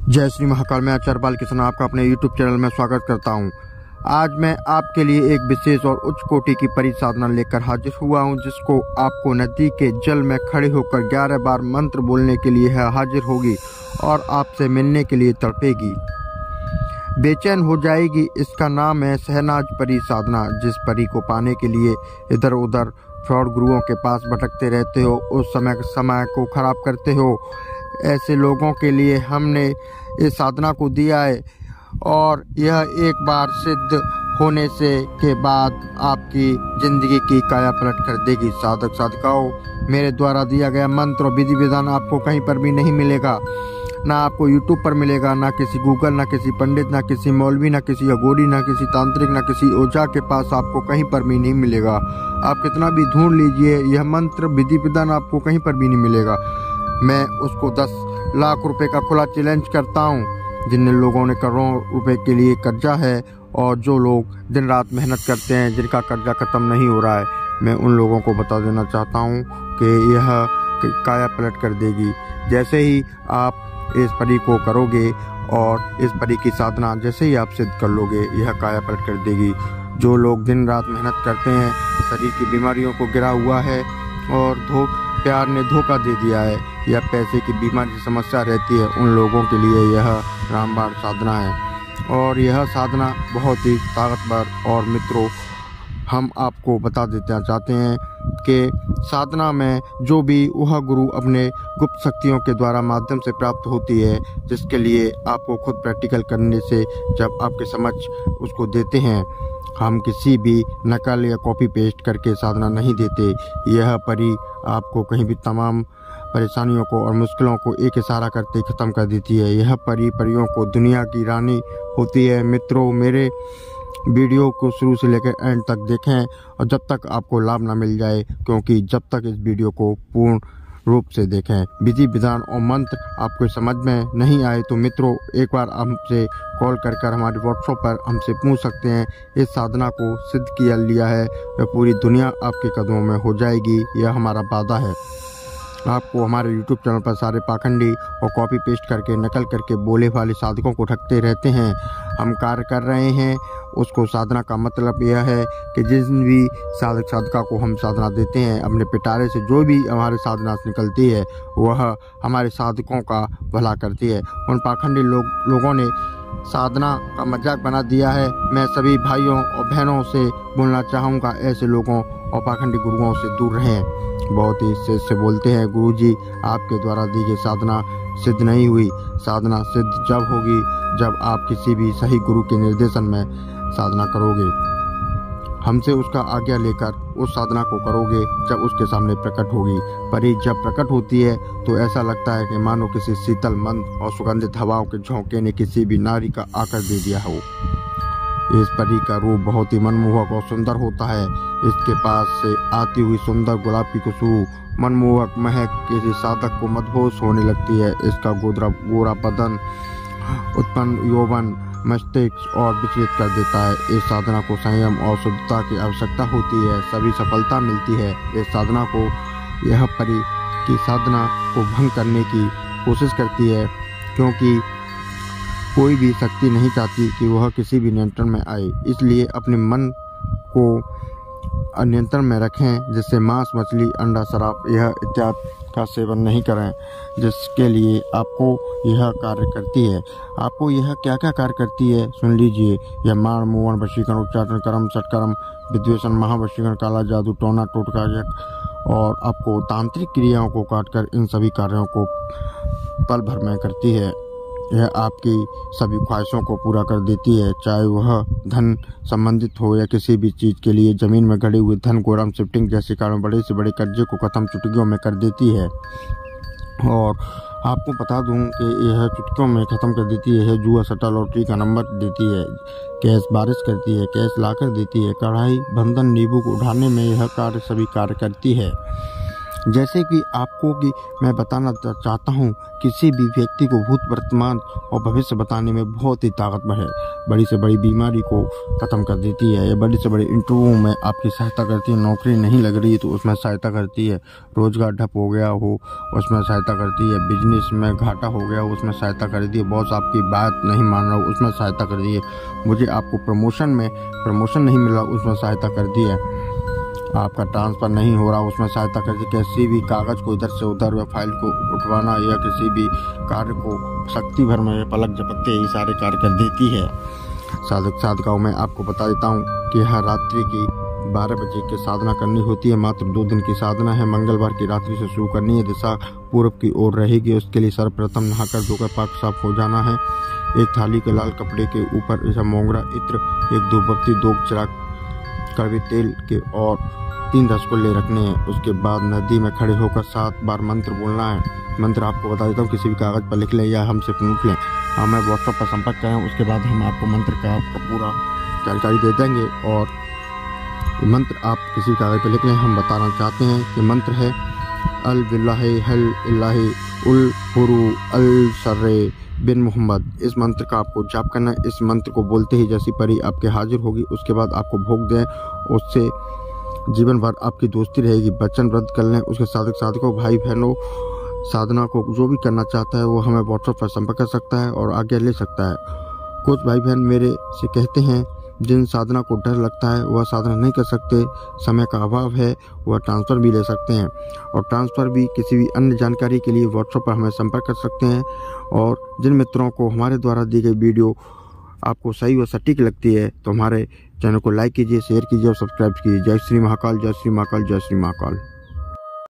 जय श्री महाकाल। मैं आचार्य बालकिशन आपका अपने YouTube चैनल में स्वागत करता हूं। आज मैं आपके लिए एक विशेष और उच्च कोटि की परि साधना लेकर हाजिर हुआ हूं, जिसको आपको नदी के जल में खड़े होकर 11 बार मंत्र बोलने के लिए हाजिर होगी और आपसे मिलने के लिए तड़पेगी, बेचैन हो जाएगी। इसका नाम है शहनाज परि साधना। जिस परि को पाने के लिए इधर उधर फ्रॉड गुरुओं के पास भटकते रहते हो, उस समय को खराब करते हो, ऐसे लोगों के लिए हमने इस साधना को दिया है और यह एक बार सिद्ध होने से के बाद आपकी जिंदगी की काया पलट कर देगी। साधक साधिकाओं, मेरे द्वारा दिया गया मंत्र और विधि विधान आपको कहीं पर भी नहीं मिलेगा, ना आपको YouTube पर मिलेगा, ना किसी गूगल, ना किसी पंडित, ना किसी मौलवी, ना किसी अघोरी, ना किसी तांत्रिक, ना किसी ओझा के पास आपको कहीं पर भी नहीं मिलेगा। आप कितना भी ढूंढ लीजिए, यह मंत्र विधि विधान आपको कहीं पर भी नहीं मिलेगा। मैं उसको 10 लाख रुपए का खुला चैलेंज करता हूं। जिन लोगों ने करोड़ों रुपए के लिए कर्जा है और जो लोग दिन रात मेहनत करते हैं, जिनका कर्जा खत्म नहीं हो रहा है, मैं उन लोगों को बता देना चाहता हूं कि यह काया पलट कर देगी। जैसे ही आप इस परि को करोगे और इस परि की साधना जैसे ही आप सिद्ध कर लोगे, यह काया पलट कर देगी। जो लोग दिन रात मेहनत करते हैं, शरीर की बीमारियों को गिरा हुआ है और प्यार ने धोखा दे दिया है या पैसे की बीमारी की समस्या रहती है, उन लोगों के लिए यह रामबाण साधना है। और यह साधना बहुत ही ताकतवर। और मित्रों, हम आपको बता देना चाहते हैं कि साधना में जो भी वह गुरु अपने गुप्त शक्तियों के द्वारा माध्यम से प्राप्त होती है, जिसके लिए आपको खुद प्रैक्टिकल करने से जब आपके समक्ष उसको देते हैं, हम किसी भी नकल या कॉपी पेस्ट करके साधना नहीं देते। यह परि आपको कहीं भी तमाम परेशानियों को और मुश्किलों को एक इशारा करते खत्म कर देती है। यह परियों को दुनिया की रानी होती है। मित्रों, मेरे वीडियो को शुरू से लेकर एंड तक देखें और जब तक आपको लाभ ना मिल जाए, क्योंकि जब तक इस वीडियो को पूर्ण रूप से देखें। विधि विधान और मंत्र आपको समझ में नहीं आए तो मित्रों, एक बार हमसे कॉल कर हमारे व्हाट्सएप पर हमसे पूछ सकते हैं। इस साधना को सिद्ध किया लिया है, वह पूरी दुनिया आपके कदमों में हो जाएगी, यह हमारा वादा है। आपको हमारे YouTube चैनल पर सारे पाखंडी और कॉपी पेस्ट करके नकल करके बोले वाले साधकों को ठगते रहते हैं। हम कार्य कर रहे हैं, उसको साधना का मतलब यह है कि जिस भी साधक साधिका को हम साधना देते हैं, अपने पिटारे से जो भी हमारे साधना से निकलती है, वह हमारे साधकों का भला करती है। उन पाखंडी लोगों ने साधना का मजाक बना दिया है। मैं सभी भाइयों और बहनों से बोलना चाहूँगा, ऐसे लोगों और पाखंडी गुरुओं से दूर रहें। बहुत ही से बोलते हैं, गुरुजी आपके द्वारा दी गई साधना सिद्ध नहीं हुई। साधना सिद्ध जब होगी जब आप किसी भी सही गुरु के निर्देशन में साधना करोगे। हमसे उसका आज्ञा लेकर उस साधना को करोगे जब उसके सामने प्रकट होगी। परि जब प्रकट होती है तो ऐसा लगता है कि मानो किसी शीतल मंद और सुगंधित हवाओं के झोंके ने किसी भी नारी का आकर दे दिया हो। इस परि का रूप बहुत ही मनमोहक और सुंदर होता है। इसके पास से आती हुई सुंदर गुलाब की खुशबू, मनमोहक महक किसी साधक को मदहोश होने लगती है। इसका गोरा बदन उत्पन्न यौवन मस्तिष्क और विचलित कर देता है। इस साधना को संयम और शुद्धता की आवश्यकता होती है, सभी सफलता मिलती है। इस साधना को यह परि की साधना को भंग करने की कोशिश करती है, क्योंकि कोई भी शक्ति नहीं चाहती कि वह किसी भी नियंत्रण में आए। इसलिए अपने मन को नियंत्रण में रखें, जिससे मांस, मछली, अंडा, शराब यह इत्यादि का सेवन नहीं करें, जिसके लिए आपको यह कार्य करती है। आपको यह क्या क्या कार्य करती है सुन लीजिए। यह माण, मोहन, वशीकरण, उच्चाटन, कर्म, सटकर्म, विद्वेषण, महावशीकरण, काला जादू, टोना टोटका और आपको तांत्रिक क्रियाओं को काटकर इन सभी कार्यों को पल भर में करती है। यह आपकी सभी ख्वाहिशों को पूरा कर देती है, चाहे वह धन संबंधित हो या किसी भी चीज़ के लिए। जमीन में गड़े हुए धन को राम शिफ्टिंग जैसे कारण बड़े से बड़े कर्जे को खत्म चुटकियों में कर देती है। और आपको बता दूं कि यह चुटकियों में ख़त्म कर देती है। जुआ, सट्टा, लॉटरी का नंबर देती है, कैश बारिश करती है, कैश लाकर देती है, कढ़ाई, बंधन, नींबू को उठाने में यह कार्य सभी कार्य करती है। जैसे कि आपको कि मैं बताना चाहता हूँ, किसी भी व्यक्ति को भूत, वर्तमान और भविष्य बताने में बहुत ही ताकतवर है। बड़ी से बड़ी बीमारी को ख़त्म कर देती है। या बड़ी से बड़ी इंटरव्यू में आपकी सहायता करती है। नौकरी नहीं लग रही तो उसमें सहायता करती है। रोजगार ठप हो गया हो उसमें सहायता करती है। बिजनेस में घाटा हो गया हो उसमें सहायता करती है। बॉस आपकी बात नहीं मान रहा हो उसमें सहायता करती है। मुझे आपको प्रमोशन नहीं मिल रहा उसमें सहायता करती है। आपका ट्रांसफ़र नहीं हो रहा उसमें सहायता करती है। किसी भी कागज़ को इधर से उधर या फाइल को उठवाना या किसी भी कार्य को शक्ति भर में पलक झपकते ही सारे कार्य कर देती है। साधक साधिकाओं में आपको बता देता हूँ कि हर रात्रि की 12 बजे की साधना करनी होती है। मात्र 2 दिन की साधना है। मंगलवार की रात्रि से शुरू करनी है। दिशा पूर्व की ओर रहेगी। उसके लिए सर्वप्रथम नहाकर धोकर पाक साफ हो जाना है। एक थाली के लाल कपड़े के ऊपर ऐसा मोंगरा इत्र, एक धूपबत्ती, 2 चिराग कड़वे तेल के और 3 रसगुल्ले रखने हैं। उसके बाद नदी में खड़े होकर 7 बार मंत्र बोलना है। मंत्र आपको बता देता हूँ, किसी भी कागज़ पर लिख लें या हमसे पूछ लें। हमें व्हाट्सएप पर संपर्क करें। उसके बाद हम आपको मंत्र का आपका पूरा जानकारी दे देंगे। और मंत्र आप किसी कागज़ पर लिख लें। हम बताना चाहते हैं कि मंत्र है अल बिल्लाहि हल इल्लाहि उल हुरु अल सर्रे बिन मोहम्मद। इस मंत्र का आपको जाप करना है। इस मंत्र को बोलते ही जैसी परी आपके हाजिर होगी उसके बाद आपको भोग दें। उससे जीवन भर आपकी दोस्ती रहेगी। वचन व्रत कर लें। उसके साधक साधकों, भाई बहनों, साधना को जो भी करना चाहता है वो हमें व्हाट्सएप पर संपर्क कर सकता है और आज्ञा ले सकता है। कुछ भाई बहन मेरे से कहते हैं जिन साधना को डर लगता है वह साधना नहीं कर सकते, समय का अभाव है, वह ट्रांसफ़र भी ले सकते हैं। और ट्रांसफ़र भी किसी भी अन्य जानकारी के लिए व्हाट्सएप पर हमें संपर्क कर सकते हैं। और जिन मित्रों को हमारे द्वारा दी गई वीडियो आपको सही व सटीक लगती है तो हमारे चैनल को लाइक कीजिए, शेयर कीजिए और सब्सक्राइब कीजिए। जय श्री महाकाल, जय श्री महाकाल, जय श्री महाकाल।